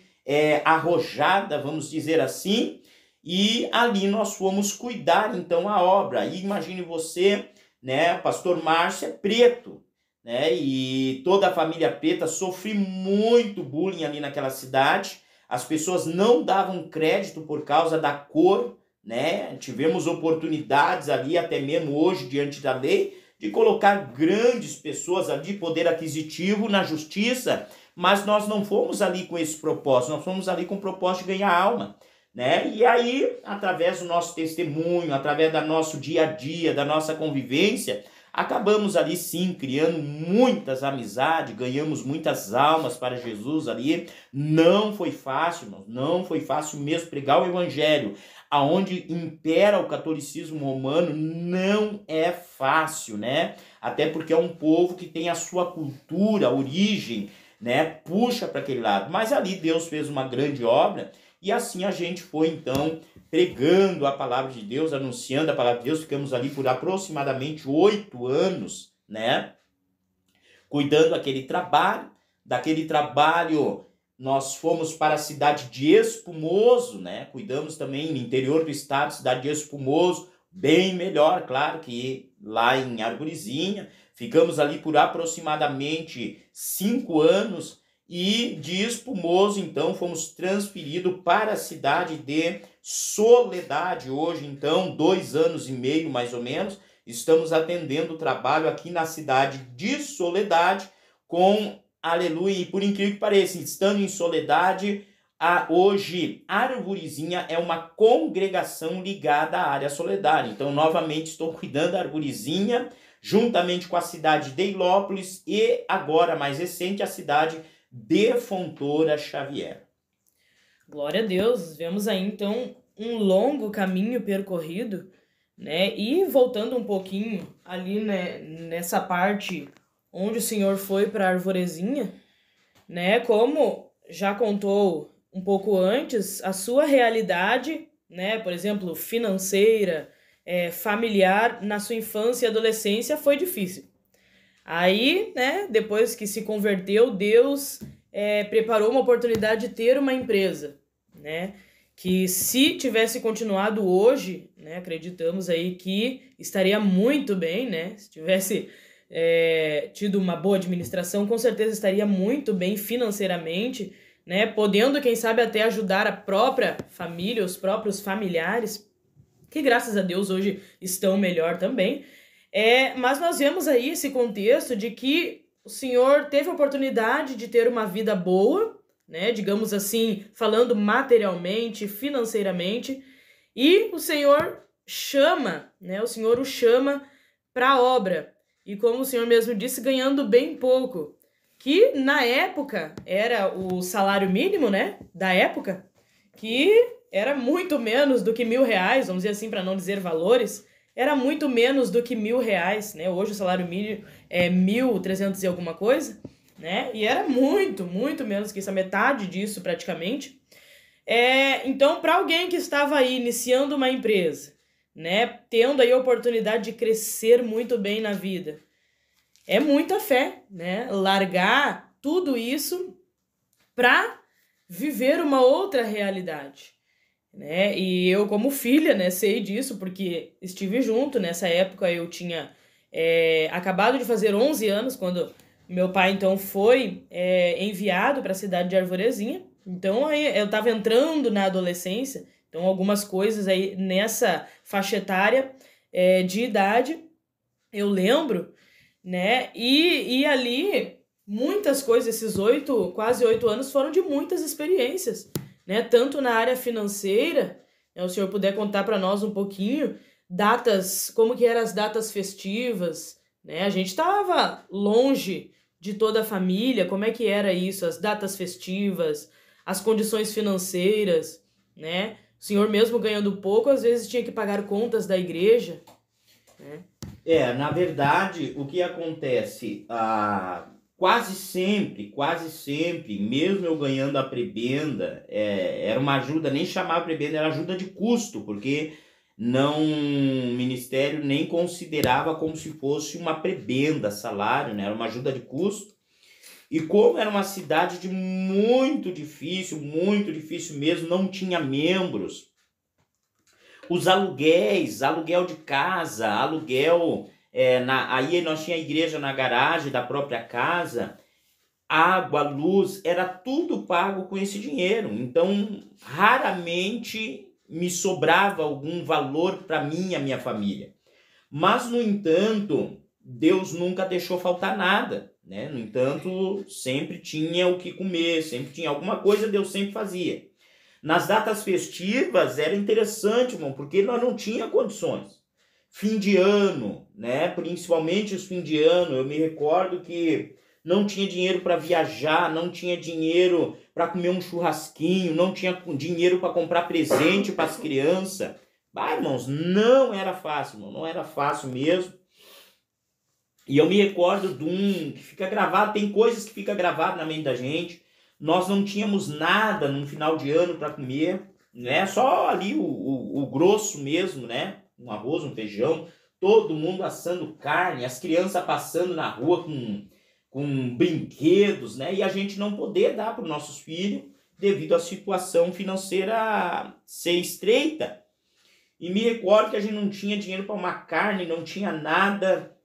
arrojada, vamos dizer assim, e ali nós fomos cuidar então a obra. E imagine você, né, pastor Márcio é preto, né, e toda a família preta sofre muito bullying ali naquela cidade, as pessoas não davam crédito por causa da cor, né, tivemos oportunidades ali, até mesmo hoje, diante da lei, de colocar grandes pessoas ali de poder aquisitivo na justiça, mas nós não fomos ali com esse propósito, nós fomos ali com o propósito de ganhar alma, né? E aí, através do nosso testemunho, através do nosso dia a dia, da nossa convivência, acabamos ali sim, criando muitas amizades, ganhamos muitas almas para Jesus ali. Não foi fácil, não foi fácil mesmo pregar o evangelho aonde impera o catolicismo romano, não é fácil, né? Até porque é um povo que tem a sua cultura, a origem, né? Puxa para aquele lado. Mas ali Deus fez uma grande obra e assim a gente foi então pregando a palavra de Deus, anunciando a palavra de Deus. Ficamos ali por aproximadamente 8 anos, né? Cuidando daquele trabalho. Nós fomos para a cidade de Espumoso, né? Cuidamos também no interior do estado, cidade de Espumoso, bem melhor, claro, que lá em Arvorezinha. Ficamos ali por aproximadamente 5 anos e de Espumoso, então, fomos transferidos para a cidade de Soledade. Hoje, então, 2 anos e meio, mais ou menos, estamos atendendo o trabalho aqui na cidade de Soledade com... Aleluia, e por incrível que pareça, estando em Soledade, hoje Arvorezinha é uma congregação ligada à área Soledade. Então, novamente, estou cuidando da Arvorezinha, juntamente com a cidade de Ilópolis e, agora, mais recente, a cidade de Fontoura Xavier. Glória a Deus, vemos aí, então, um longo caminho percorrido, né? E voltando um pouquinho ali, né, nessa parte... onde o senhor foi para Arvorezinha, né? Como já contou um pouco antes, a sua realidade, né? Por exemplo, financeira, familiar, na sua infância e adolescência foi difícil. Aí, né? Depois que se converteu, Deus preparou uma oportunidade de ter uma empresa, né? Que se tivesse continuado hoje, né? Acreditamos aí que estaria muito bem, né? Se tivesse tido uma boa administração, com certeza estaria muito bem financeiramente, né? Podendo, quem sabe, até ajudar a própria família, os próprios familiares, que graças a Deus hoje estão melhor também. Mas nós vemos aí esse contexto de que o senhor teve a oportunidade de ter uma vida boa, né? Digamos assim, falando materialmente, financeiramente, e o senhor chama, né? O senhor o chama para a obra. E como o senhor mesmo disse, ganhando bem pouco. Que na época era o salário mínimo, né? Da época. Que era muito menos do que R$1.000, vamos dizer assim, para não dizer valores. Era muito menos do que R$1.000, né? Hoje o salário mínimo é 1.300 e alguma coisa, né? E era muito, muito menos que isso, a metade disso praticamente. Então, para alguém que estava aí iniciando uma empresa, né, tendo aí a oportunidade de crescer muito bem na vida, é muita fé, né? Largar tudo isso para viver uma outra realidade, né? E eu, como filha, né, sei disso porque estive junto. Nessa época eu tinha acabado de fazer 11 anos quando meu pai então foi enviado para a cidade de Arvorezinha. Então aí eu estava entrando na adolescência, então algumas coisas aí nessa faixa etária de idade eu lembro, né? E ali muitas coisas, esses quase 8 anos foram de muitas experiências, né? Tanto na área financeira, né? O senhor puder contar para nós um pouquinho datas, como que eram as datas festivas, né? A gente estava longe de toda a família, como é que era isso, as datas festivas, as condições financeiras, né? O senhor mesmo ganhando pouco, às vezes tinha que pagar contas da igreja, né? Na verdade, o que acontece, quase sempre, mesmo eu ganhando a prebenda, era uma ajuda, nem chamava prebenda, era ajuda de custo, porque o ministério nem considerava como se fosse uma prebenda, salário, né? Era uma ajuda de custo. E como era uma cidade muito difícil mesmo, não tinha membros, os aluguéis, aluguel de casa, aluguel, aí nós tinha a igreja na garagem da própria casa, água, luz, era tudo pago com esse dinheiro. Então, raramente me sobrava algum valor para mim e a minha família. Mas, no entanto, Deus nunca deixou faltar nada, né? No entanto, sempre tinha o que comer, sempre tinha alguma coisa, Deus sempre fazia. Nas datas festivas era interessante, irmão, porque nós não tinha condições. Fim de ano, né? Principalmente os fim de ano, eu me recordo que não tinha dinheiro para viajar, não tinha dinheiro para comer um churrasquinho, não tinha dinheiro para comprar presente para as crianças. Irmãos, não era fácil, irmão, não era fácil mesmo. E eu me recordo de que fica gravado, tem coisas que fica gravado na mente da gente. Nós não tínhamos nada no final de ano para comer, né? Só ali o grosso mesmo, né? Um arroz, um feijão, todo mundo assando carne, as crianças passando na rua com brinquedos, né? E a gente não poder dar para os nossos filhos devido à situação financeira ser estreita. E me recordo que a gente não tinha dinheiro para uma carne, não tinha nada,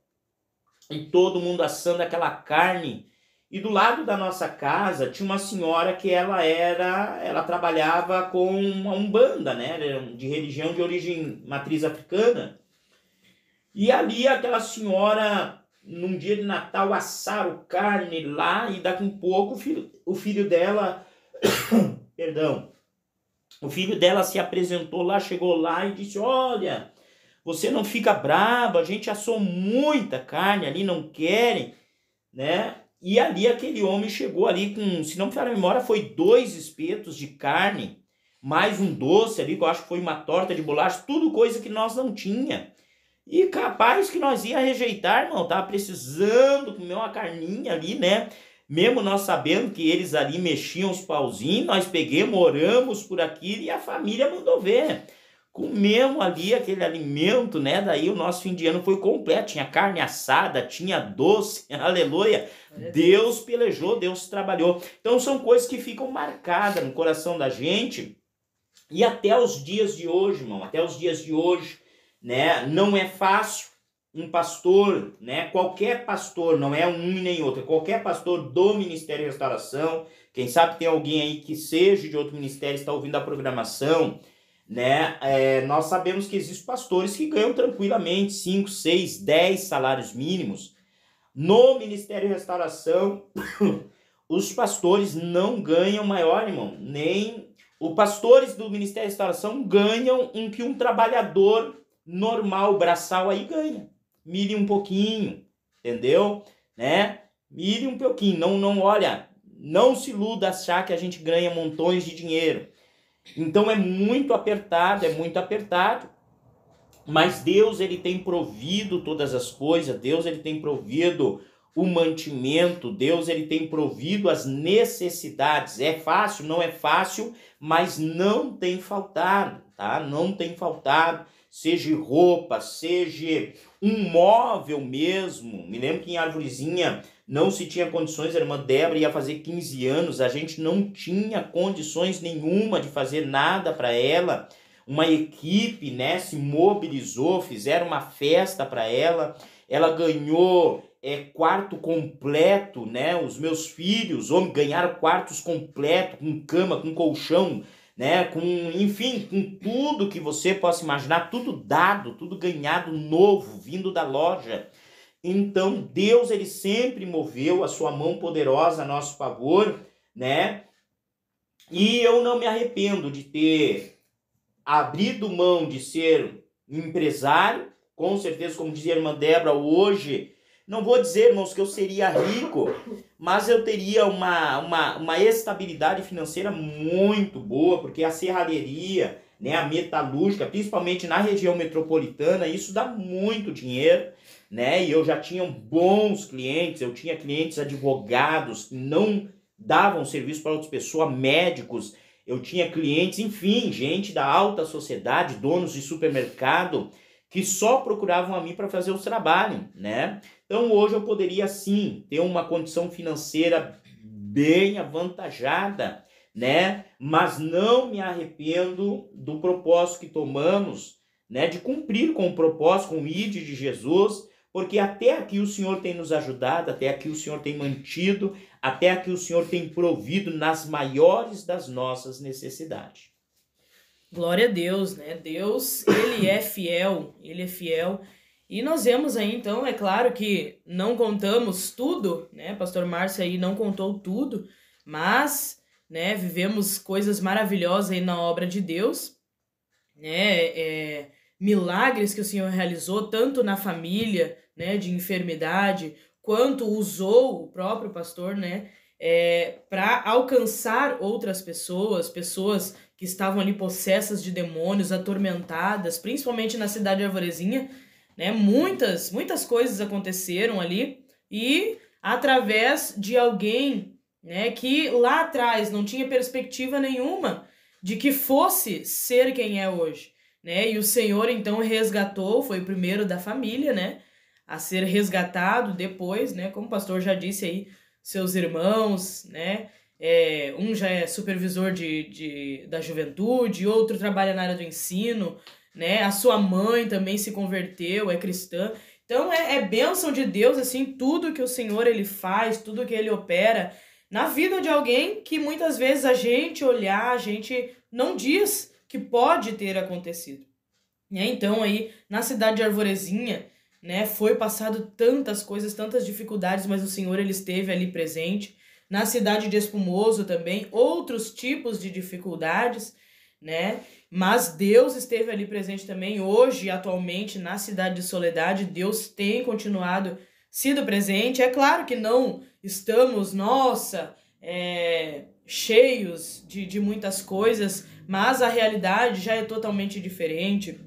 e todo mundo assando aquela carne. E do lado da nossa casa tinha uma senhora que ela trabalhava com uma umbanda, né? De religião de origem matriz africana. E ali aquela senhora, num dia de Natal, assaram carne lá, e daqui a pouco o filho dela, perdão, o filho dela se apresentou lá, chegou lá e disse: olha, você não fica brava, a gente assou muita carne ali, não querem, né? E ali aquele homem chegou ali com, se não me falha a memória, foi 2 espetos de carne, mais um doce ali, que eu acho que foi uma torta de bolacha, tudo coisa que nós não tinha. E capaz que nós ia rejeitar, irmão, tava precisando comer uma carninha ali, né? Mesmo nós sabendo que eles ali mexiam os pauzinhos, nós pegamos, oramos por aquilo e a família mandou ver. Comemos ali aquele alimento, né? Daí o nosso fim de ano foi completo. Tinha carne assada, tinha doce, aleluia. Deus pelejou, Deus trabalhou. Então são coisas que ficam marcadas no coração da gente. E até os dias de hoje, irmão, até os dias de hoje, né? Não é fácil um pastor, né? Qualquer pastor, não é um e nem outro, qualquer pastor do Ministério de Restauração. Quem sabe tem alguém aí que seja de outro ministério, está ouvindo a programação, né? Nós sabemos que existem pastores que ganham tranquilamente 5, 6, 10 salários mínimos. No Ministério de Restauração, os pastores não ganham maior, irmão. Nem os pastores do Ministério de Restauração ganham que um trabalhador normal, braçal aí ganha. Mire um pouquinho, entendeu? Né? Mire um pouquinho. Olha, não se iluda achar que a gente ganha montões de dinheiro. Então é muito apertado, mas Deus, ele tem provido todas as coisas, Deus, ele tem provido o mantimento, Deus ele tem provido as necessidades. É fácil? Não é fácil, mas não tem faltado, tá? Não tem faltado, seja roupa, seja um móvel mesmo. Me lembro que em Arvorezinha não se tinha condições, a irmã Débora ia fazer 15 anos, a gente não tinha condições nenhuma de fazer nada para ela. Uma equipe, né, se mobilizou, fizeram uma festa para ela, ela ganhou quarto completo, né? Os meus filhos ganharam quartos completos, com cama, com colchão, né? Enfim, com tudo que você possa imaginar, tudo dado, tudo ganhado novo, vindo da loja. Então, Deus, ele sempre moveu a sua mão poderosa a nosso favor, né? E eu não me arrependo de ter abrido mão de ser empresário. Com certeza, como dizia a irmã Débora, hoje, não vou dizer, irmãos, que eu seria rico, mas eu teria uma estabilidade financeira muito boa, porque a serralheria, né, a metalúrgica, principalmente na região metropolitana, isso dá muito dinheiro, né? E eu já tinha bons clientes, eu tinha clientes advogados que não davam serviço para outras pessoas, médicos, eu tinha clientes, enfim, gente da alta sociedade, donos de supermercado, que só procuravam a mim para fazer os trabalhos, né? Então hoje eu poderia sim ter uma condição financeira bem avantajada, né? Mas não me arrependo do propósito que tomamos, né? De cumprir com o propósito, com o ID de Jesus, porque até aqui o Senhor tem nos ajudado, até aqui o Senhor tem mantido, até aqui o Senhor tem provido nas maiores das nossas necessidades. Glória a Deus, né? Deus, ele é fiel, ele é fiel. E nós vemos aí, então, é claro que não contamos tudo, né? Pastor Márcio aí não contou tudo, mas, né, vivemos coisas maravilhosas aí na obra de Deus, né? Milagres que o Senhor realizou, tanto na família, né, de enfermidade, quanto usou o próprio pastor, né, para alcançar outras pessoas que estavam ali possessas de demônios, atormentadas, principalmente na cidade de Arvorezinha, né? Muitas coisas aconteceram ali e através de alguém, né, que lá atrás não tinha perspectiva nenhuma de que fosse ser quem é hoje, né? E o Senhor então resgatou, foi o primeiro da família, né, a ser resgatado depois, né? Como o pastor já disse aí, seus irmãos, né? Um já é supervisor da juventude, outro trabalha na área do ensino, né? A sua mãe também se converteu, é cristã. Então é bênção de Deus, assim, tudo que o Senhor ele faz, tudo que ele opera na vida de alguém que muitas vezes a gente não diz que pode ter acontecido. Então aí na cidade de Arvorezinha, né, foi passado tantas coisas, tantas dificuldades, mas o Senhor ele esteve ali presente. Na cidade de Espumoso também, outros tipos de dificuldades, né? Mas Deus esteve ali presente também. Hoje, atualmente, na cidade de Soledade, Deus tem continuado sido presente. É claro que não estamos, cheios de muitas coisas, mas a realidade já é totalmente diferente.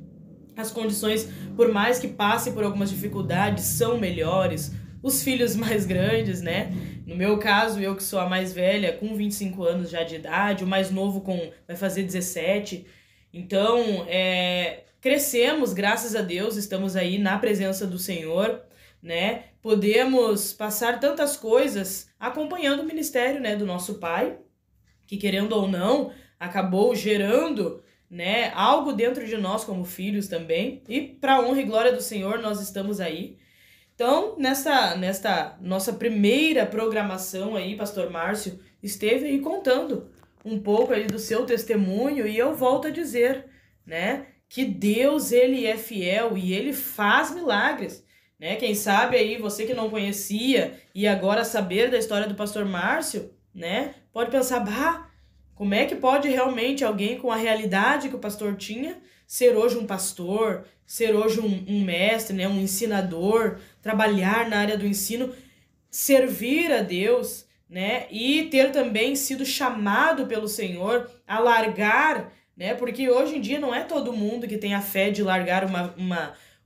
As condições, por mais que passe por algumas dificuldades, são melhores. Os filhos mais grandes, né? No meu caso, eu que sou a mais velha, com 25 anos já de idade, o mais novo vai fazer 17. Então, crescemos, graças a Deus, estamos aí na presença do Senhor, né? Podemos passar tantas coisas acompanhando o ministério, né, do nosso Pai, que querendo ou não, acabou gerando, né, algo dentro de nós como filhos também. E para honra e glória do Senhor, nós estamos aí. Então, nesta nossa primeira programação aí, Pastor Márcio esteve aí contando um pouco aí do seu testemunho, e eu volto a dizer, né, que Deus, ele é fiel e ele faz milagres, né? Quem sabe aí, você que não conhecia e agora saber da história do Pastor Márcio, né, pode pensar, como é que pode realmente alguém com a realidade que o pastor tinha ser hoje um pastor, ser hoje um mestre, né, um ensinador, trabalhar na área do ensino, servir a Deus, né, e ter também sido chamado pelo Senhor a largar, né, porque hoje em dia não é todo mundo que tem a fé de largar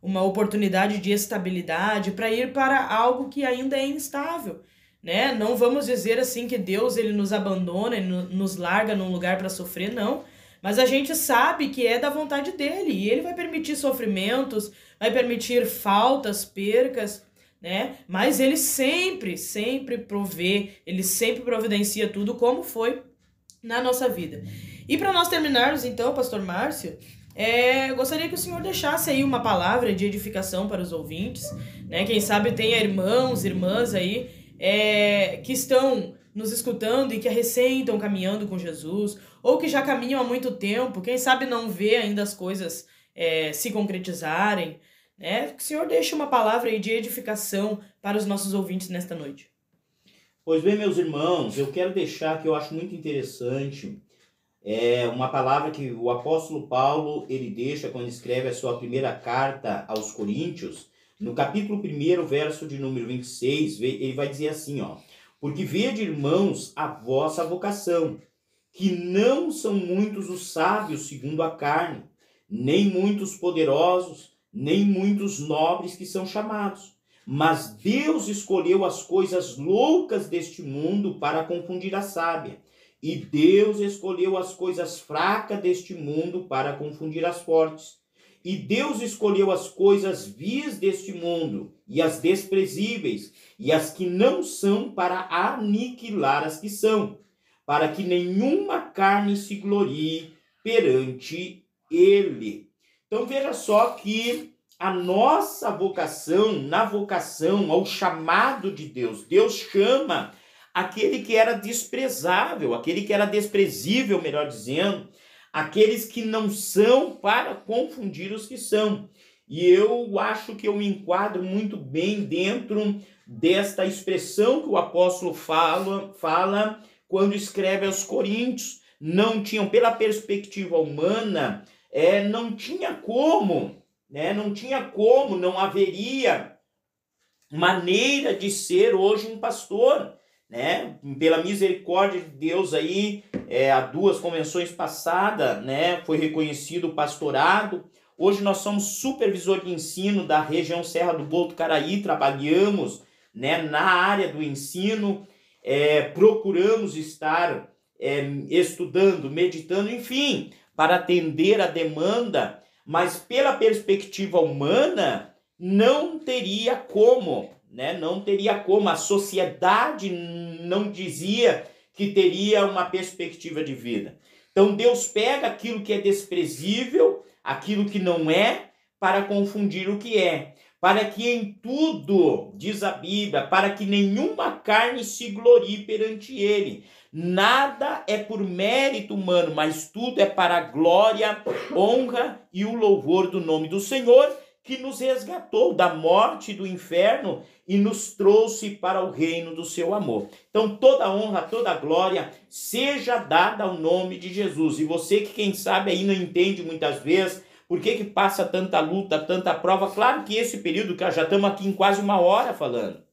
uma oportunidade de estabilidade para ir para algo que ainda é instável, né? Não vamos dizer assim que Deus ele nos abandona, ele nos larga num lugar para sofrer, não. Mas a gente sabe que é da vontade dele e ele vai permitir sofrimentos, vai permitir faltas, percas, né? Mas ele sempre provê, ele sempre providencia tudo como foi na nossa vida. E para nós terminarmos então, Pastor Márcio, eu gostaria que o senhor deixasse aí uma palavra de edificação para os ouvintes, né? Quem sabe tenha irmãos, irmãs aí que estão nos escutando e que recém estão caminhando com Jesus, ou que já caminham há muito tempo, quem sabe não vê ainda as coisas se concretizarem, né? Que o senhor deixe uma palavra aí de edificação para os nossos ouvintes nesta noite. Pois bem, meus irmãos, eu quero deixar que eu acho muito interessante uma palavra que o apóstolo Paulo ele deixa quando escreve a sua primeira carta aos Coríntios, no capítulo 1, verso de número 26, ele vai dizer assim, ó: porque vede, irmãos, a vossa vocação, que não são muitos os sábios segundo a carne, nem muitos poderosos, nem muitos nobres que são chamados. Mas Deus escolheu as coisas loucas deste mundo para confundir a sábia. E Deus escolheu as coisas fracas deste mundo para confundir as fortes. E Deus escolheu as coisas vis deste mundo, e as desprezíveis, e as que não são, para aniquilar as que são, para que nenhuma carne se glorie perante ele. Então veja só que a nossa vocação, na vocação ao chamado de Deus, Deus chama aquele que era desprezável, aquele que era desprezível, melhor dizendo, aqueles que não são, para confundir os que são. E eu acho que eu me enquadro muito bem dentro desta expressão que o apóstolo fala quando escreve aos Coríntios. Não tinham, pela perspectiva humana, não tinha como, não haveria maneira de ser hoje um pastor, né? Pela misericórdia de Deus aí, há 2 convenções passadas, né, foi reconhecido o pastorado. Hoje nós somos supervisor de ensino da região Serra do Botucaraí, trabalhamos, né, na área do ensino, procuramos estar estudando, meditando, enfim, para atender a demanda, mas pela perspectiva humana não teria como, né? Não teria como, a sociedade não dizia que teria uma perspectiva de vida. Então Deus pega aquilo que é desprezível, aquilo que não é, para confundir o que é, para que em tudo, diz a Bíblia, para que nenhuma carne se glorie perante ele. Nada é por mérito humano, mas tudo é para a glória, honra e o louvor do nome do Senhor, que nos resgatou da morte e do inferno e nos trouxe para o reino do seu amor. Então toda honra, toda glória seja dada ao nome de Jesus. E você que quem sabe aí não entende muitas vezes por que passa tanta luta, tanta prova, claro que esse período, que já estamos aqui em quase 1 hora falando,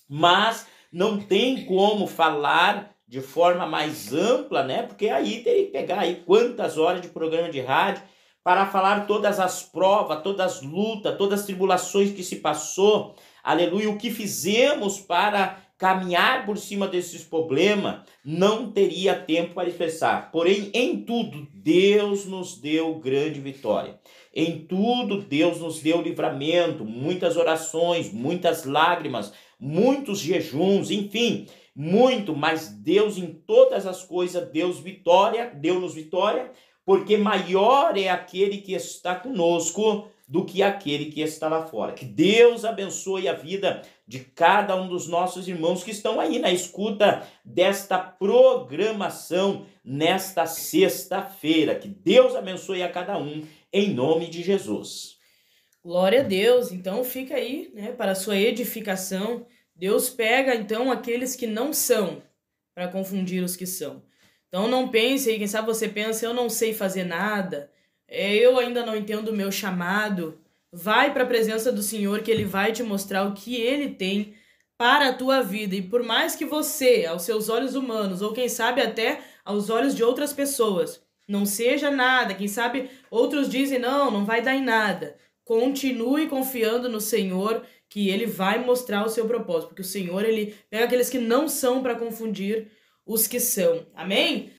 mas não tem como falar de forma mais ampla, né? Porque aí teria que pegar aí quantas horas de programa de rádio para falar todas as provas, todas as lutas, todas as tribulações que se passou, aleluia, o que fizemos para caminhar por cima desses problemas, não teria tempo para expressar. Porém, em tudo, Deus nos deu grande vitória. Em tudo, Deus nos deu livramento, muitas orações, muitas lágrimas, muitos jejuns, enfim, muito, mas Deus em todas as coisas deu-nos vitória, porque maior é aquele que está conosco do que aquele que está lá fora. Que Deus abençoe a vida de cada um dos nossos irmãos que estão aí na escuta desta programação nesta sexta-feira. Que Deus abençoe a cada um, em nome de Jesus. Glória a Deus. Então fica aí, né, para a sua edificação. Deus pega, então, aqueles que não são, para confundir os que são. Então não pense aí, quem sabe você pensa, eu não sei fazer nada, eu ainda não entendo o meu chamado. Vai para a presença do Senhor que Ele vai te mostrar o que Ele tem para a tua vida. E por mais que você, aos seus olhos humanos, ou quem sabe até aos olhos de outras pessoas, não seja nada, quem sabe outros dizem, não vai dar em nada. continue confiando no Senhor, que Ele vai mostrar o seu propósito, porque o Senhor, Ele pega aqueles que não são para confundir os que são. Amém?